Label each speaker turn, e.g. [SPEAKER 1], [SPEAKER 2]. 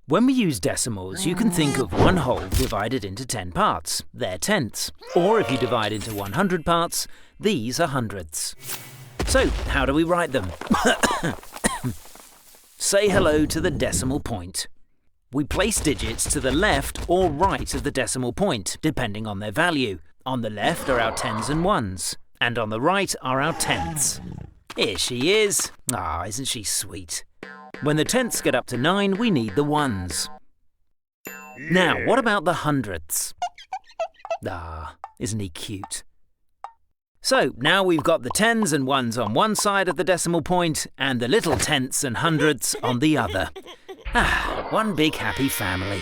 [SPEAKER 1] When we use decimals, you can think of one whole divided into 10 parts. They're tenths. Or if you divide into 100 parts, these are hundredths. So, how do we write them? Say hello to the decimal point. We place digits to the left or right of the decimal point, depending on their value. On the left are our tens and ones, and on the right are our tenths. Here she is. Ah, isn't she sweet? When the tenths get up to 9, we need the ones. Now, what about the hundredths? Ah, isn't he cute? So, now we've got the tens and ones on one side of the decimal point and the little tenths and hundredths on the other. Ah, one big happy family.